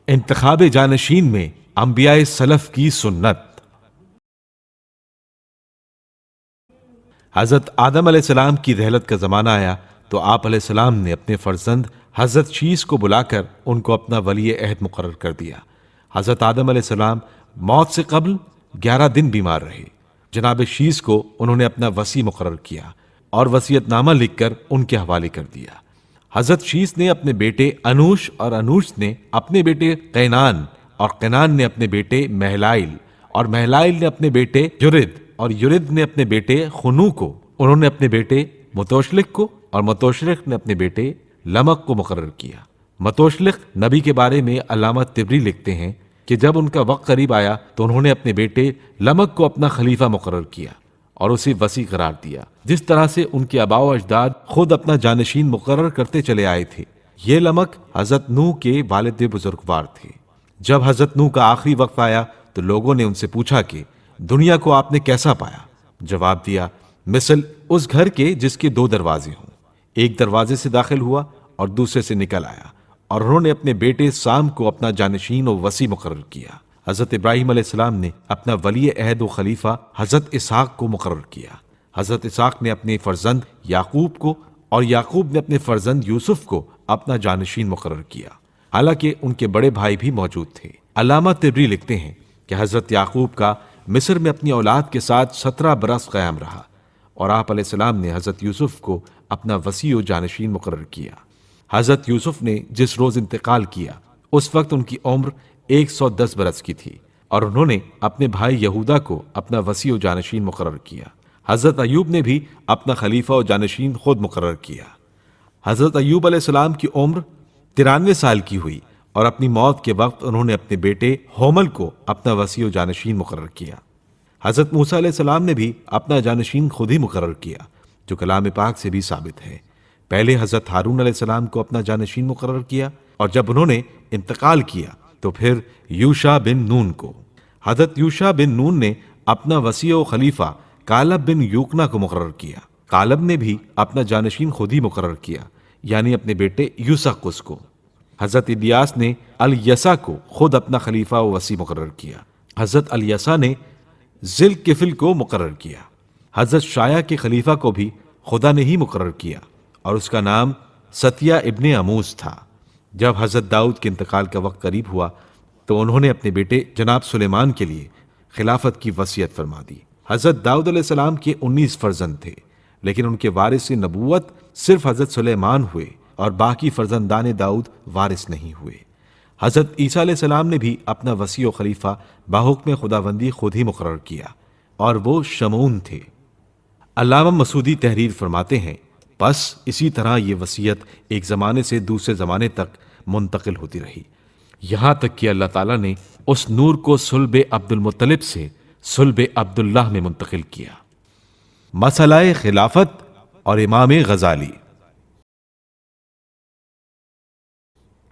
انتخاب جانشین میں انبیاء سلف کی سنت۔ حضرت آدم علیہ السلام کی رحلت کا زمانہ آیا تو آپ علیہ السلام نے اپنے فرزند حضرت شیث کو بلا کر ان کو اپنا ولی عہد مقرر کر دیا۔ حضرت آدم علیہ السلام موت سے قبل 11 دن بیمار رہے۔ جناب شیث کو انہوں نے اپنا وصی مقرر کیا اور وصیت نامہ لکھ کر ان کے حوالے کر دیا۔ حضرت شیث نے اپنے بیٹے انوش اور انوش نے اپنے بیٹے قینان اور قینان نے اپنے بیٹے مہلائل اور مہلائل نے اپنے بیٹے یرد اور یرد نے اپنے بیٹے خنو کو، انہوں نے اپنے بیٹے متوشلق کو اور متوشلق نے اپنے بیٹے لمق کو مقرر کیا۔ متوشلق نبی کے بارے میں علامہ طبری لکھتے ہیں کہ جب ان کا وقت قریب آیا تو انہوں نے اپنے بیٹے لمق کو اپنا خلیفہ مقرر کیا اور اسے وصی قرار دیا، جس طرح سے ان کے آباء و اجداد خود اپنا جانشین مقرر کرتے چلے آئے تھے۔ یہ لمق حضرت نوح کے والد بزرگوار تھے۔ جب حضرت نوح کا آخری وقت آیا تو لوگوں نے ان سے پوچھا کہ دنیا کو آپ نے کیسا پایا؟ جواب دیا، مثل اس گھر کے جس کے 2 دروازے ہوں، ایک دروازے سے داخل ہوا اور دوسرے سے نکل آیا، اور انہوں نے اپنے بیٹے سام کو اپنا جانشین و وصی مقرر کیا۔ حضرت ابراہیم علیہ السلام نے اپنا ولی عہد و خلیفہ حضرت اسحاق کو مقرر کیا۔ حضرت اسحاق نے اپنے فرزند یعقوب کو اور یعقوب نے اپنے فرزند یوسف کو اپنا جانشین مقرر کیا، حالانکہ ان کے بڑے بھائی بھی موجود تھے۔ علامہ طبری لکھتے ہیں کہ حضرت یعقوب کا مصر میں اپنی اولاد کے ساتھ 17 برس قیام رہا، اور آپ علیہ السلام نے حضرت یوسف کو اپنا وصی و جانشین مقرر کیا۔ حضرت یوسف نے جس روز انتقال کیا اس وقت ان کی عمر 110 برس کی تھی، اور انہوں نے اپنے بھائی یہودا کو اپنا وصی و جانشین مقرر کیا۔ حضرت ایوب نے بھی اپنا خلیفہ و جانشین خود مقرر کیا۔ حضرت ایوب علیہ السلام کی عمر 93 سال کی ہوئی، اور اپنی موت کے وقت انہوں نے اپنے بیٹے حومل کو اپنا وصی و جانشین مقرر کیا۔ حضرت موسیٰ علیہ السلام نے بھی اپنا جانشین خود ہی مقرر کیا، جو کلام پاک سے بھی ثابت ہے۔ پہلے حضرت ہارون علیہ السلام کو اپنا جانشین مقرر کیا، اور جب انہوں نے انتقال کیا تو پھر یوشع بن نون کو۔ حضرت یوشع بن نون نے اپنا وصی و خلیفہ کالب بن یوکنا کو مقرر کیا۔ کالب نے بھی اپنا جانشین خود ہی مقرر کیا، یعنی اپنے بیٹے یوسخ کو۔ حضرت الیاس نے الیسا کو خود اپنا خلیفہ و وصی مقرر کیا۔ حضرت الیسا نے ذوالکفل کو مقرر کیا۔ حضرت شایع کے خلیفہ کو بھی خدا نے ہی مقرر کیا، اور اس کا نام ستیہ ابن اموس تھا۔ جب حضرت داؤد کے انتقال کا وقت قریب ہوا تو انہوں نے اپنے بیٹے جناب سلیمان کے لیے خلافت کی وصیت فرما دی۔ حضرت داؤد علیہ السلام کے 19 فرزند تھے، لیکن ان کے وارث نبوت صرف حضرت سلیمان ہوئے، اور باقی فرزندان داؤد وارث نہیں ہوئے۔ حضرت عیسیٰ علیہ السلام نے بھی اپنا وصی و خلیفہ بحکم خداوندی خود ہی مقرر کیا، اور وہ شمعون تھے۔ علامہ مسعودی تحریر فرماتے ہیں، بس اسی طرح یہ وصیت ایک زمانے سے دوسرے زمانے تک منتقل ہوتی رہی، یہاں تک کہ اللہ تعالیٰ نے اس نور کو صلب عبد المطلب سے صلب عبداللہ میں منتقل کیا۔ مسئلہ خلافت اور امام غزالی۔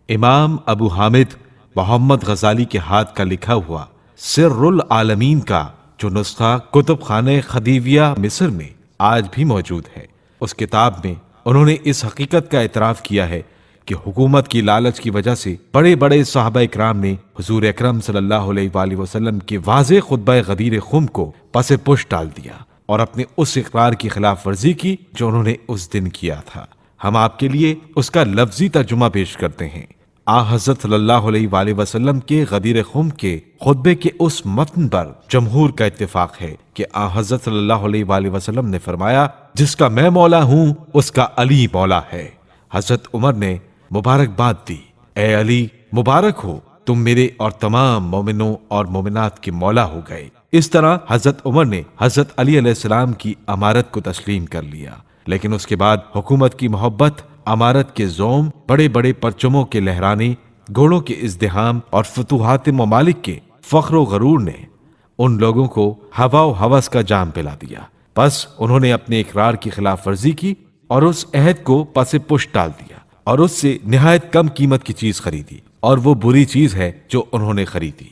امام ابو حامد محمد غزالی کے ہاتھ کا لکھا ہوا سر العالمین کا جو نسخہ کتب خانہ خدیویہ مصر میں آج بھی موجود ہے، اس کتاب میں انہوں نے اس حقیقت کا اعتراف کیا ہے کہ حکومت کی لالچ کی وجہ سے بڑے بڑے صحابہ اکرام نے حضور اکرم صلی اللہ علیہ وآلہ وسلم کے واضح خطبہ غدیر خم کو پس پش ڈال دیا اور اپنے اس اقرار کی خلاف ورزی کی جو انہوں نے اس دن کیا تھا۔ ہم آپ کے لیے اس کا لفظی ترجمہ پیش کرتے ہیں۔ حضرت صلی اللہ علیہ وآلہ وسلم کے غدیر خم کے خطبے کے اس متن پر جمہور کا اتفاق ہے کہ حضرت صلی اللہ علیہ وآلہ وسلم نے فرمایا، جس کا میں مولا ہوں اس کا علی مولا ہے۔ حضرت عمر نے مبارکباد دی، اے علی مبارک ہو، تم میرے اور تمام مومنوں اور مومنات کے مولا ہو گئے۔ اس طرح حضرت عمر نے حضرت علی علیہ السلام کی امارت کو تسلیم کر لیا، لیکن اس کے بعد حکومت کی محبت، امارت کے زوم، بڑے بڑے پرچموں کے لہرانے، گھوڑوں کے ازدحام اور فتوحات ممالک کے فخر و غرور نے ان لوگوں کو ہوا و ہوس کا جام پلا دیا۔ پس انہوں نے اپنے اقرار کی خلاف ورزی کی اور اس عہد کو پس پش ڈال دیا اور اس سے نہایت کم قیمت کی چیز خریدی، اور وہ بری چیز ہے جو انہوں نے خریدی۔